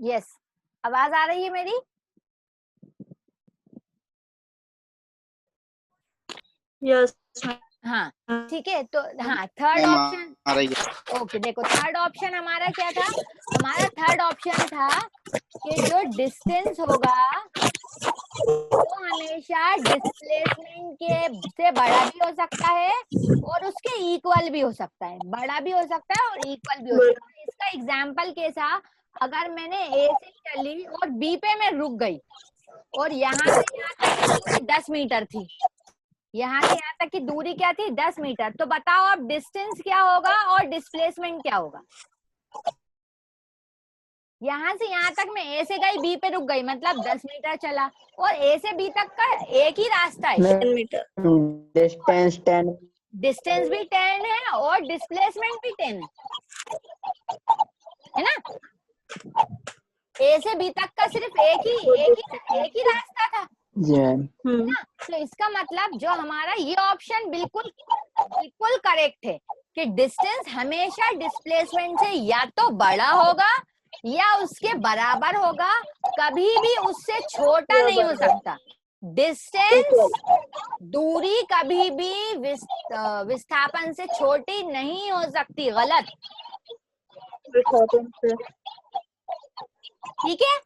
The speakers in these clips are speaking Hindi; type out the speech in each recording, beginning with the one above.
यस, आवाज आ रही है मेरी? यस हाँ ठीक है, तो हाँ थर्ड मैम ऑप्शन, आ रही है। ओके देखो थर्ड ऑप्शन हमारा क्या था, हमारा थर्ड ऑप्शन था कि जो डिस्टेंस होगा वो हमेशा डिस्प्लेसमेंट के से बड़ा भी हो सकता है और उसके इक्वल भी हो सकता है, बड़ा भी हो सकता है और इक्वल भी हो सकता है। इसका एग्जाम्पल कैसा, अगर मैंने ए से चली और बी पे मैं रुक गई और यहाँ से यहाँ तक की दूरी 10 मीटर थी, यहाँ से यहाँ तक की दूरी क्या थी 10 मीटर, तो बताओ अब डिस्टेंस क्या होगा और डिस्प्लेसमेंट क्या होगा। यहाँ से यहाँ तक मैं ए से गई बी पे रुक गई मतलब 10 मीटर चला और ए से बी तक का एक ही रास्ता है, 10 मीटर। डिस्टेंस 10, डिस्टेंस भी 10 है और डिस्प्लेसमेंट भी 10 है ना। ए से बी तक का सिर्फ एक ही रास्ता था जी मैम। ना, तो इसका मतलब जो हमारा ये ऑप्शन बिल्कुल बिल्कुल करेक्ट है कि डिस्टेंस हमेशा डिस्प्लेसमेंट से या तो बड़ा होगा या उसके बराबर होगा, कभी भी उससे छोटा नहीं हो सकता। डिस्टेंस दूरी कभी भी विस्थापन से छोटी नहीं हो सकती, गलत, ठीक है।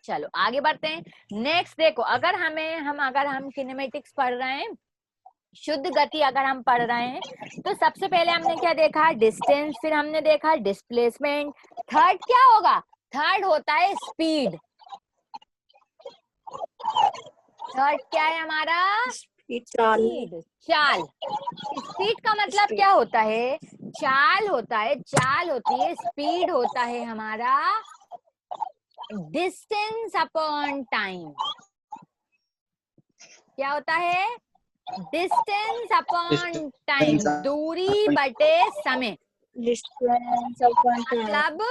चलो आगे बढ़ते हैं। नेक्स्ट देखो, अगर हम किनेमेटिक्स पढ़ रहे हैं, शुद्ध गति अगर हम पढ़ रहे हैं, तो सबसे पहले हमने क्या देखा, डिस्टेंस, फिर हमने देखा डिस्प्लेसमेंट, थर्ड क्या होगा, थर्ड होता है स्पीड। थर्ड क्या है हमारा, स्पीड, चाल। स्पीड का मतलब क्या होता है, चाल होता है, चाल होती है, स्पीड होता है हमारा डिस्टेंस अपॉन टाइम। क्या होता है, डिस्टेंस अपॉन टाइम, दूरी बटे समय। मतलब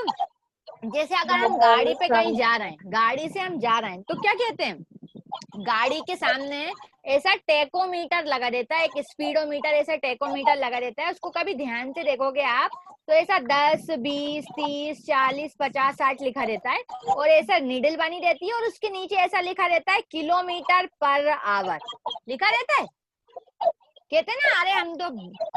जैसे अगर हम गाड़ी पे कहीं जा रहे हैं, गाड़ी से हम जा रहे हैं, तो क्या कहते हैं, गाड़ी के सामने ऐसा टेकोमीटर लगा रहता है, एक स्पीडोमीटर ऐसा टेकोमीटर लगा रहता है, उसको कभी ध्यान से देखोगे आप तो ऐसा 10, 20, 30, 40, 50, 60 लिखा रहता है और ऐसा नीडल बनी रहती है और उसके नीचे ऐसा लिखा रहता है किलोमीटर पर आवर लिखा रहता है। कहते हैं ना, अरे हम तो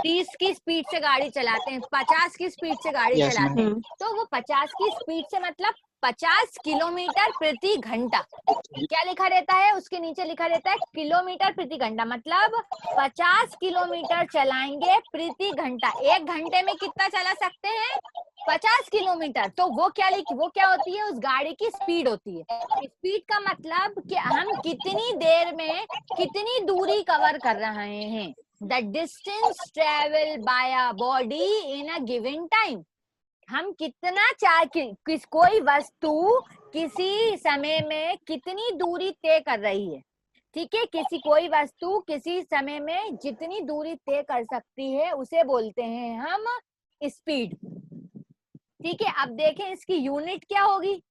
30 की स्पीड से गाड़ी चलाते हैं, 50 की स्पीड से गाड़ी Yes, चलाते हैं, तो वो 50 की स्पीड से मतलब 50 किलोमीटर प्रति घंटा, क्या लिखा रहता है उसके नीचे लिखा रहता है किलोमीटर प्रति घंटा, मतलब 50 किलोमीटर चलाएंगे प्रति घंटा, एक घंटे में कितना चला सकते हैं, 50 किलोमीटर। तो वो क्या होती है, उस गाड़ी की स्पीड होती है। स्पीड का मतलब कि हम कितनी देर में कितनी दूरी कवर कर रहे हैं, the distance travel by a body in a given time. हम कितना कोई वस्तु किसी समय में कितनी दूरी तय कर रही है, ठीक है, कोई वस्तु किसी समय में जितनी दूरी तय कर सकती है उसे बोलते हैं हम स्पीड, ठीक है। अब देखें इसकी यूनिट क्या होगी,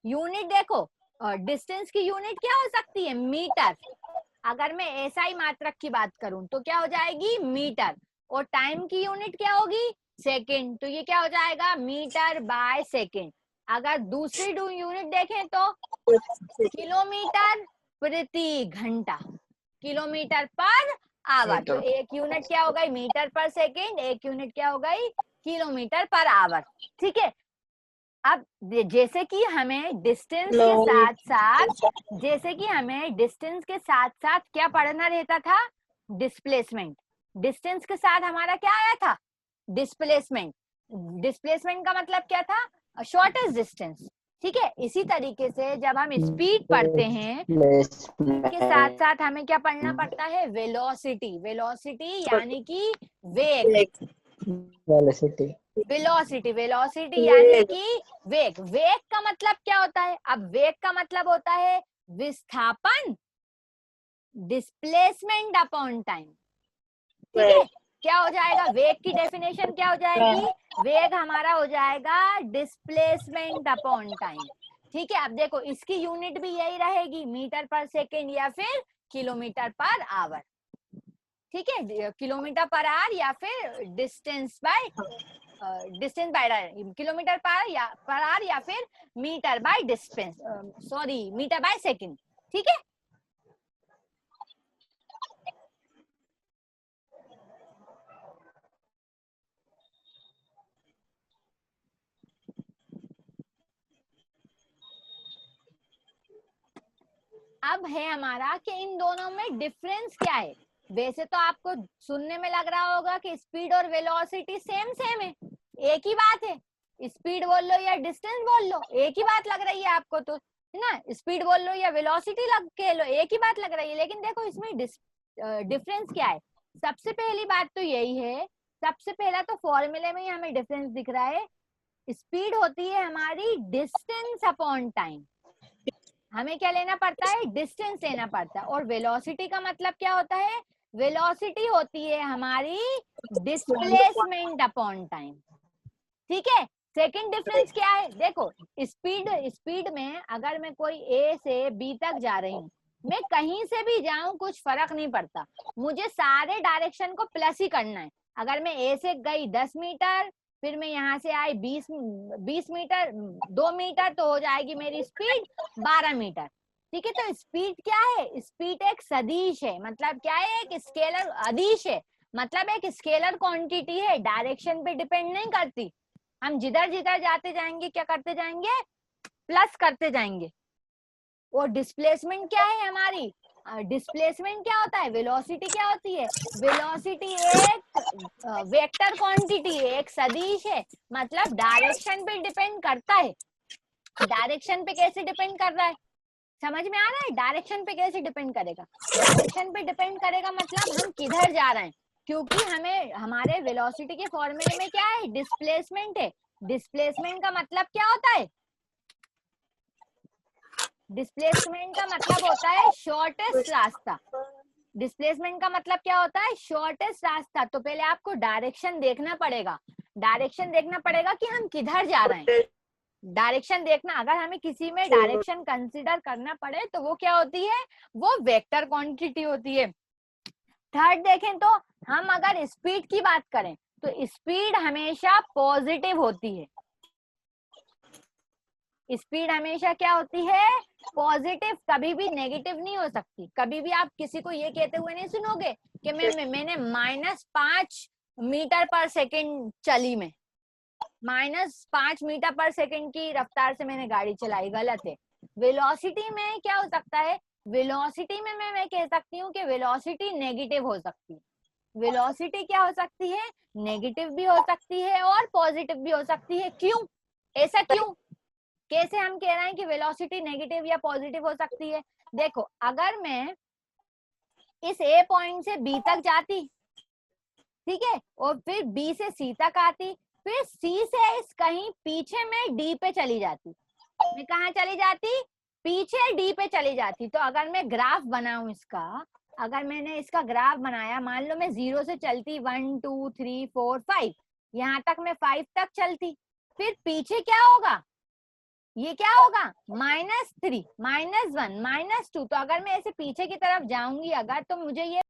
यूनिट देखो, डिस्टेंस की यूनिट क्या हो सकती है, मीटर। अगर मैं एसआई मात्रक की बात करूं तो क्या हो जाएगी, मीटर, और टाइम की यूनिट क्या होगी, सेकंड, तो ये क्या हो जाएगा, मीटर बाय सेकंड। अगर दूसरी यूनिट देखें तो किलोमीटर प्रति घंटा, किलोमीटर पर आवर, तो एक यूनिट क्या हो गई, मीटर पर सेकंड, एक यूनिट क्या हो गई, किलोमीटर पर आवर, ठीक है। अब जैसे कि हमें डिस्टेंस के साथ साथ क्या पढ़ना रहता था, डिस्प्लेसमेंट। डिस्टेंस के साथ हमारा क्या आया था, डिस्प्लेसमेंट। डिस्प्लेसमेंट का मतलब क्या था, शॉर्टेस्ट डिस्टेंस, ठीक है। इसी तरीके से जब हम स्पीड पढ़ते हैं के साथ साथ हमें क्या पढ़ना पड़ता है, वेलोसिटी। वेलोसिटी यानी कि वेग, वेलोसिटी यानी कि वेग। वेग का मतलब क्या होता है, अब वेग का मतलब होता है विस्थापन डिस्प्लेसमेंट अपॉन टाइम, ठीक है। क्या हो जाएगा, वेग की डेफिनेशन क्या हो जाएगी, वेग हमारा हो जाएगा डिस्प्लेसमेंट अपॉन टाइम, ठीक है। अब देखो इसकी यूनिट भी यही रहेगी, मीटर पर सेकेंड या फिर किलोमीटर पर आवर, ठीक है, किलोमीटर पर आवर या फिर distance by kilometer per hour या फिर meter by distance, sorry meter by second. ठीक है, अब है हमारा कि इन दोनों में डिफरेंस क्या है। वैसे तो आपको सुनने में लग रहा होगा कि स्पीड और वेलोसिटी सेम सेम है, एक ही बात है। स्पीड बोल लो या डिस्टेंस बोल लो, एक ही बात लग रही है आपको, तो है ना, स्पीड बोल लो या वेलोसिटी लग के लो, एक ही बात लग रही है। लेकिन देखो इसमें डिफरेंस क्या है। सबसे पहली बात तो यही है, सबसे पहला तो फॉर्मूले में ही हमें डिफरेंस दिख रहा है। स्पीड होती है हमारी डिस्टेंस अपॉन टाइम, हमें क्या लेना पड़ता है, डिस्टेंस लेना पड़ता है। और वेलोसिटी का मतलब क्या होता है, वेलोसिटी होती है हमारी डिस्प्लेसमेंट अपॉन टाइम। ठीक है, सेकंड डिफरेंस क्या है, देखो स्पीड में अगर मैं कोई ए से बी तक जा रही हूँ, मैं कहीं से भी जाऊं कुछ फर्क नहीं पड़ता, मुझे सारे डायरेक्शन को प्लस ही करना है। अगर मैं ए से गई 10 मीटर, फिर मैं यहाँ से आई 20 मीटर, 2 मीटर, तो हो जाएगी मेरी स्पीड 12 मीटर। ठीक है, तो स्पीड क्या है, स्पीड एक सदिश है, मतलब क्या है, एक स्केलर अदिश है, मतलब एक स्केलर क्वांटिटी है, डायरेक्शन पे डिपेंड नहीं करती। हम जिधर जिधर जाते जाएंगे क्या करते जाएंगे, प्लस करते जाएंगे। और डिस्प्लेसमेंट क्या है हमारी, डिस्प्लेसमेंट क्या होता है, वेलोसिटी क्या होती है, वेलोसिटी एक वेक्टर क्वांटिटी है, एक सदिश है, मतलब डायरेक्शन पे डिपेंड करता है। डायरेक्शन पे कैसे डिपेंड कर रहा है, समझ में आ रहा है, डायरेक्शन पे कैसे डिपेंड करेगा, डायरेक्शन पे डिपेंड करेगा मतलब हम किधर जा रहे हैं, क्योंकि हमें हमारे वेलोसिटी के फॉर्मूले में क्या है, डिस्प्लेसमेंट है। डिस्प्लेसमेंट का मतलब क्या होता है, डिस्प्लेसमेंट का मतलब होता है शॉर्टेस्ट रास्ता। डिस्प्लेसमेंट का मतलब क्या होता है, शॉर्टेस्ट रास्ता। तो पहले आपको डायरेक्शन देखना पड़ेगा, डायरेक्शन देखना पड़ेगा कि हम किधर जा रहे हैं। डायरेक्शन देखना, अगर हमें किसी में डायरेक्शन कंसीडर करना पड़े तो वो क्या होती है, वो वेक्टर क्वांटिटी होती है। थर्ड देखें तो हम अगर स्पीड की बात करें तो स्पीड हमेशा पॉजिटिव होती है। स्पीड हमेशा क्या होती है, पॉजिटिव, कभी भी नेगेटिव नहीं हो सकती। कभी भी आप किसी को ये कहते हुए नहीं सुनोगे कि मैंने -5 मीटर पर सेकंड चली, में -5 मीटर पर सेकंड की रफ्तार से मैंने गाड़ी चलाई, गलत है। वेलोसिटी में क्या हो सकता है, वेलोसिटी में मैं कह सकती हूँ कि वेलोसिटी नेगेटिव हो सकती है। वेलोसिटी क्या हो सकती है, नेगेटिव भी हो सकती है और पॉजिटिव भी हो सकती है। क्यों, ऐसा क्यों, कैसे हम कह रहे हैं कि वेलोसिटी नेगेटिव या पॉजिटिव हो सकती है। देखो अगर मैं इस ए पॉइंट से बी तक जाती, ठीक है, और फिर बी से सी तक आती, फिर सी से इस कहीं पीछे में डी पे चली जाती, मैं कहाँ चली जाती, पीछे डी पे चली जाती। तो अगर मैं ग्राफ बनाऊं इसका, अगर मैंने इसका ग्राफ बनाया, मान लो मैं 0 से चलती 1 2 3 4 5, यहाँ तक मैं 5 तक चलती, फिर पीछे क्या होगा, ये क्या होगा, -3 -1 -2। तो अगर मैं ऐसे पीछे की तरफ जाऊंगी अगर, तो मुझे ये